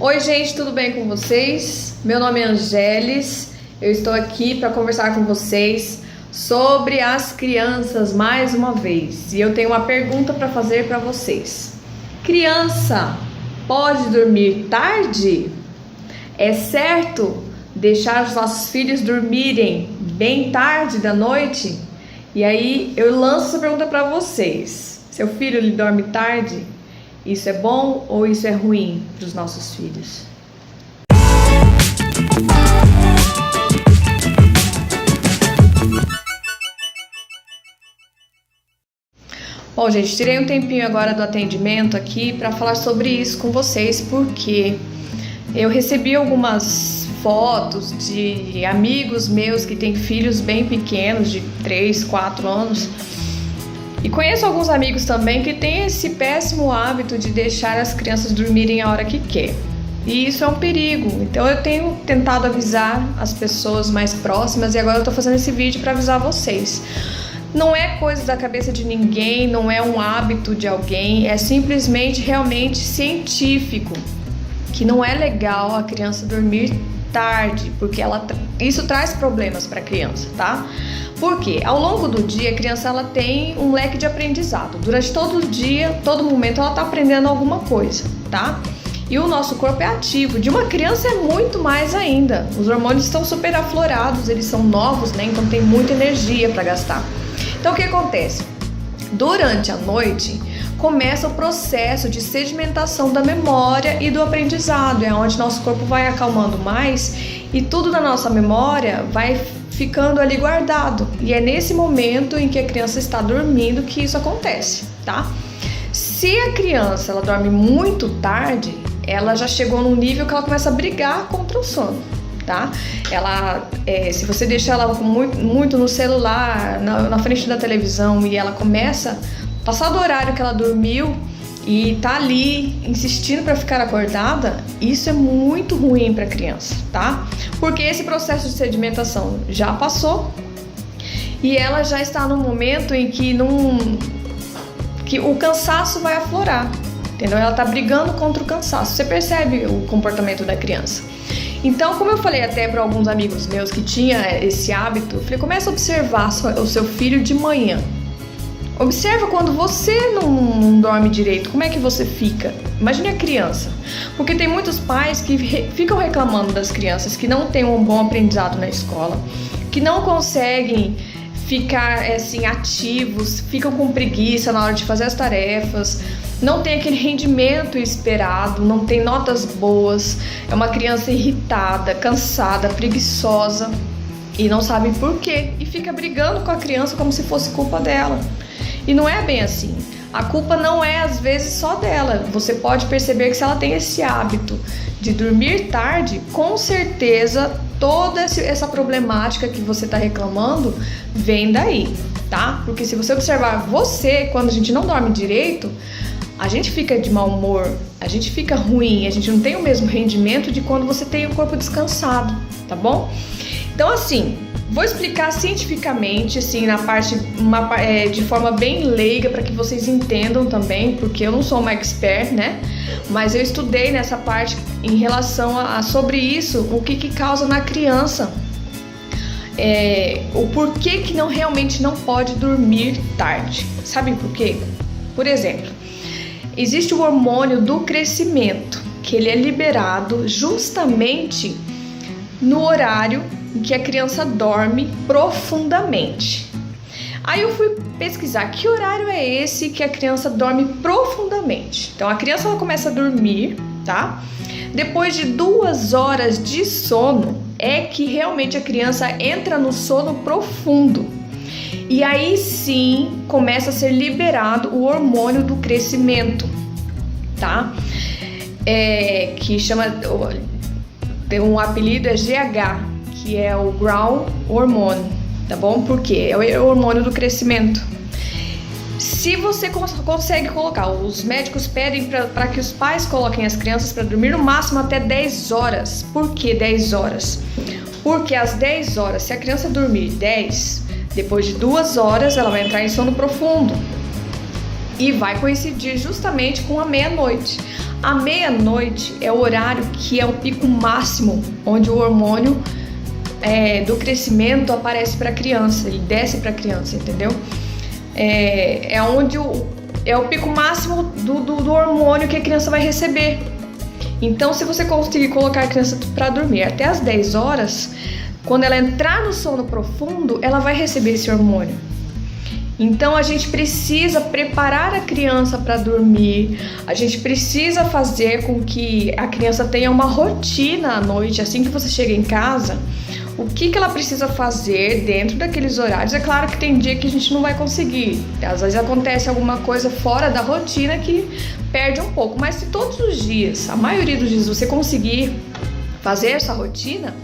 Oi gente, tudo bem com vocês? Meu nome é Angeles, eu estou aqui para conversar com vocês sobre as crianças mais uma vez. E eu tenho uma pergunta para fazer para vocês. Criança pode dormir tarde? É certo deixar os nossos filhos dormirem bem tarde da noite? E aí eu lanço essa pergunta para vocês. Seu filho ele dorme tarde? Isso é bom ou isso é ruim para os nossos filhos? Bom, gente, tirei um tempinho agora do atendimento aqui para falar sobre isso com vocês, porque eu recebi algumas fotos de amigos meus que têm filhos bem pequenos, de 3, 4 anos. E conheço alguns amigos também que têm esse péssimo hábito de deixar as crianças dormirem a hora que quer. E isso é um perigo. Então eu tenho tentado avisar as pessoas mais próximas e agora eu tô fazendo esse vídeo para avisar vocês. Não é coisa da cabeça de ninguém, não é um hábito de alguém, é simplesmente realmente científico. Que não é legal a criança dormir tarde, porque isso traz problemas para a criança, tá? Porque ao longo do dia a criança ela tem um leque de aprendizado. Durante todo o dia, todo momento ela está aprendendo alguma coisa, tá? E o nosso corpo é ativo. De uma criança é muito mais ainda. Os hormônios estão super aflorados, eles são novos, né? Então tem muita energia para gastar. Então o que acontece? Durante a noite começa o processo de sedimentação da memória e do aprendizado. É onde nosso corpo vai acalmando mais e tudo da nossa memória vai ficando ali guardado. E é nesse momento em que a criança está dormindo que isso acontece, tá? Se a criança ela dorme muito tarde, ela já chegou num nível que ela começa a brigar contra o sono, tá? Se você deixar ela muito no celular, na frente da televisão e ela começa a passar do horário que ela dormiu e tá ali insistindo para ficar acordada, isso é muito ruim para a criança, tá? Porque esse processo de sedimentação já passou e ela já está no momento em que o cansaço vai aflorar, entendeu? Ela tá brigando contra o cansaço. Você percebe o comportamento da criança. Então, como eu falei até para alguns amigos meus que tinha esse hábito, eu falei, começa a observar o seu filho de manhã. Observa quando você não dorme direito, como é que você fica? Imagine a criança, porque tem muitos pais que ficam reclamando das crianças que não têm um bom aprendizado na escola, que não conseguem ficar assim ativos, ficam com preguiça na hora de fazer as tarefas, não tem aquele rendimento esperado, não tem notas boas, é uma criança irritada, cansada, preguiçosa e não sabe por quê e fica brigando com a criança como se fosse culpa dela. E não é bem assim. A culpa não é às vezes só dela. Você pode perceber que se ela tem esse hábito de dormir tarde, com certeza toda essa problemática que você está reclamando vem daí, tá? Porque se você observar quando a gente não dorme direito, a gente fica de mau humor, a gente fica ruim, a gente não tem o mesmo rendimento de quando você tem o corpo descansado, tá bom? Então assim, vou explicar cientificamente, assim, de forma bem leiga para que vocês entendam também, porque eu não sou uma expert, né? Mas eu estudei nessa parte em relação sobre isso, o que causa na criança, o porquê que realmente não pode dormir tarde. Sabe por quê? Por exemplo, existe o hormônio do crescimento, que ele é liberado justamente no horário em que a criança dorme profundamente. Aí eu fui pesquisar que horário é esse que a criança dorme profundamente. Então a criança ela começa a dormir, tá? Depois de 2 horas de sono é que realmente a criança entra no sono profundo. E aí sim começa a ser liberado o hormônio do crescimento, tá? Que chama, tem um apelido, é GH, que é o Growth Hormone, tá bom? Porque é o hormônio do crescimento. Se você consegue colocar, os médicos pedem para que os pais coloquem as crianças para dormir no máximo até 10 horas. Por que 10 horas? Porque às 10 horas, se a criança dormir 10, depois de 2 horas ela vai entrar em sono profundo e vai coincidir justamente com a meia-noite. A meia-noite é o horário que é o pico máximo, onde o hormônio do crescimento aparece para a criança, ele desce para a criança, entendeu? É onde é o pico máximo do hormônio que a criança vai receber. Então, se você conseguir colocar a criança para dormir até as 10 horas, quando ela entrar no sono profundo, ela vai receber esse hormônio. Então, a gente precisa preparar a criança para dormir, a gente precisa fazer com que a criança tenha uma rotina à noite, assim que você chega em casa, o que ela precisa fazer dentro daqueles horários. É claro que tem dia que a gente não vai conseguir, às vezes acontece alguma coisa fora da rotina que perde um pouco, mas se todos os dias, a maioria dos dias, você conseguir fazer essa rotina,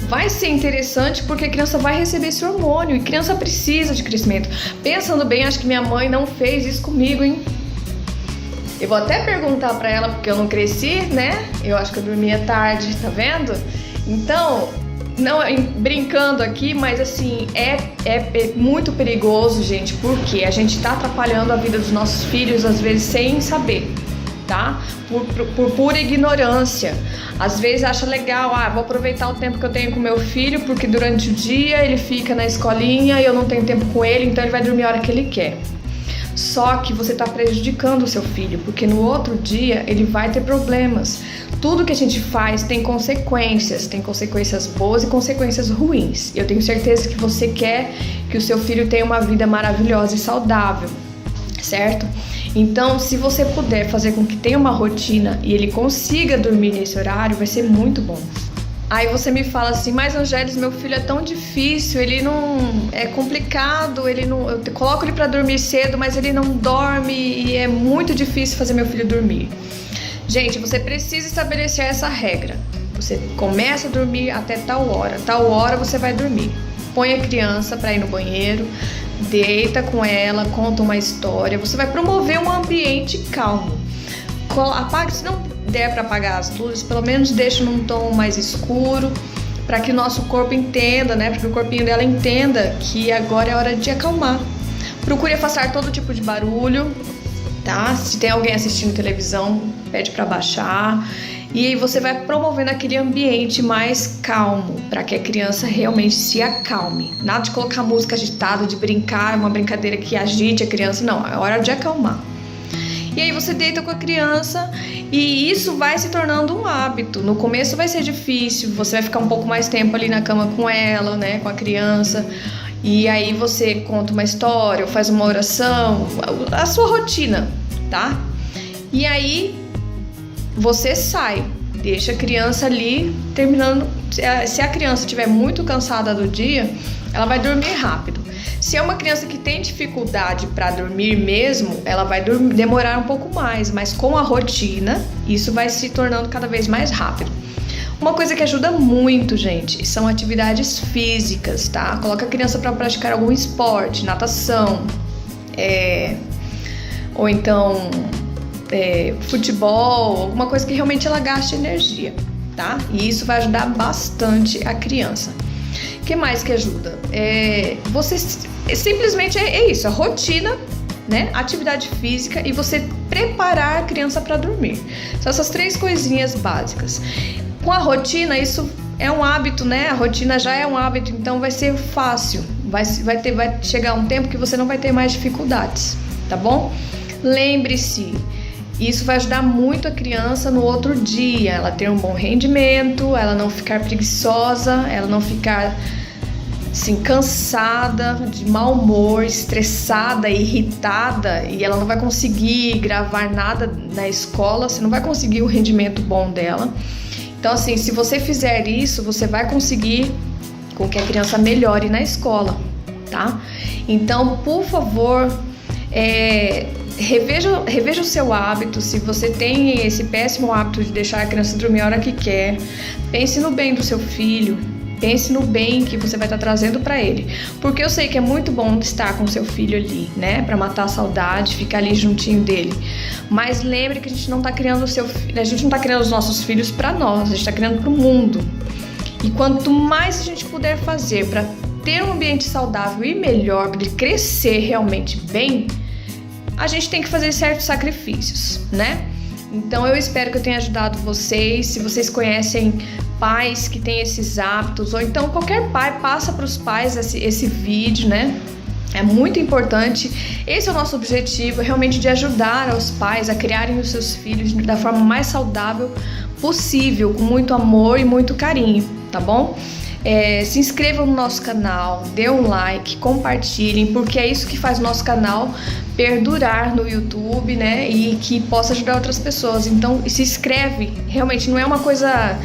vai ser interessante porque a criança vai receber esse hormônio e a criança precisa de crescimento. Pensando bem, acho que minha mãe não fez isso comigo, hein? Eu vou até perguntar pra ela porque eu não cresci, né? Eu acho que eu dormia tarde, tá vendo? Então, não brincando aqui, mas assim, é muito perigoso, gente, porque a gente tá atrapalhando a vida dos nossos filhos às vezes sem saber, tá? Por pura ignorância. Às vezes acha legal, vou aproveitar o tempo que eu tenho com meu filho, porque durante o dia ele fica na escolinha e eu não tenho tempo com ele, então ele vai dormir a hora que ele quer. Só que você está prejudicando o seu filho, porque no outro dia ele vai ter problemas. Tudo que a gente faz tem consequências boas e consequências ruins. Eu tenho certeza que você quer que o seu filho tenha uma vida maravilhosa e saudável, certo? Então, se você puder fazer com que tenha uma rotina e ele consiga dormir nesse horário, vai ser muito bom. Aí você me fala assim, mas Angélis, meu filho é tão difícil, ele não... é complicado, eu coloco ele pra dormir cedo, mas ele não dorme e é muito difícil fazer meu filho dormir. Gente, você precisa estabelecer essa regra. Você começa a dormir até tal hora você vai dormir. Põe a criança pra ir no banheiro, deita com ela, conta uma história. Você vai promover um ambiente calmo. Apague, se não der para apagar as luzes, pelo menos deixa num tom mais escuro, para que o nosso corpo entenda, né? Para que o corpinho dela entenda que agora é hora de acalmar. Procure afastar todo tipo de barulho, tá? Se tem alguém assistindo televisão, pede para baixar. E aí você vai promovendo aquele ambiente mais calmo, para que a criança realmente se acalme. Nada de colocar música agitada, de brincar, uma brincadeira que agite a criança, não, é hora de acalmar. E aí você deita com a criança e isso vai se tornando um hábito. No começo vai ser difícil, você vai ficar um pouco mais tempo ali na cama com ela, né, com a criança. E aí você conta uma história, ou faz uma oração, a sua rotina, tá? E aí você sai, deixa a criança ali terminando. Se a criança estiver muito cansada do dia, ela vai dormir rápido. Se é uma criança que tem dificuldade para dormir mesmo, ela vai demorar um pouco mais, mas com a rotina, isso vai se tornando cada vez mais rápido. Uma coisa que ajuda muito, gente, são atividades físicas, tá? Coloca a criança para praticar algum esporte, natação, ou então futebol, alguma coisa que realmente ela gaste energia, tá? E isso vai ajudar bastante a criança. O que mais que ajuda? Você simplesmente é isso, a rotina, né? Atividade física e você preparar a criança para dormir. São essas 3 coisinhas básicas. Com a rotina, isso é um hábito, né? A rotina já é um hábito, então vai ser fácil. Vai chegar um tempo que você não vai ter mais dificuldades, tá bom? Lembre-se, isso vai ajudar muito a criança no outro dia, ela ter um bom rendimento, ela não ficar preguiçosa, ela não ficar assim, cansada, de mau humor, estressada, irritada, e ela não vai conseguir gravar nada na escola, você não vai conseguir o rendimento bom dela. Então, assim, se você fizer isso, você vai conseguir com que a criança melhore na escola, tá? Então, por favor, reveja o seu hábito. Se você tem esse péssimo hábito de deixar a criança dormir a hora que quer, pense no bem do seu filho, pense no bem que você vai estar trazendo para ele, porque eu sei que é muito bom estar com o seu filho ali, né, para matar a saudade, ficar ali juntinho dele, mas lembre que a gente não tá criando a gente não tá criando os nossos filhos para nós, a gente tá criando para o mundo. E quanto mais a gente puder fazer para ter um ambiente saudável e melhor, para ele crescer realmente bem, a gente tem que fazer certos sacrifícios, né? Então eu espero que eu tenha ajudado vocês. Se vocês conhecem pais que têm esses hábitos, ou então qualquer pai, passa para os pais esse vídeo, né? É muito importante. Esse é o nosso objetivo, realmente de ajudar os pais a criarem os seus filhos da forma mais saudável possível, com muito amor e muito carinho, tá bom? Se inscrevam no nosso canal, dê um like, compartilhem, porque é isso que faz o nosso canal perdurar no YouTube, né? E que possa ajudar outras pessoas. Então, se inscreve, realmente não é uma coisa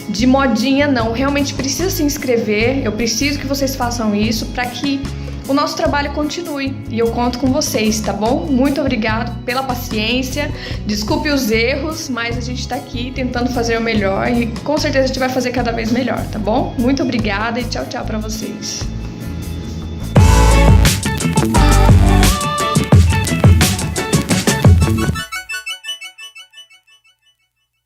de modinha, não. Realmente precisa se inscrever, eu preciso que vocês façam isso para que o nosso trabalho continue e eu conto com vocês, tá bom? Muito obrigado pela paciência, desculpe os erros, mas a gente tá aqui tentando fazer o melhor e com certeza a gente vai fazer cada vez melhor, tá bom? Muito obrigada e tchau, tchau pra vocês.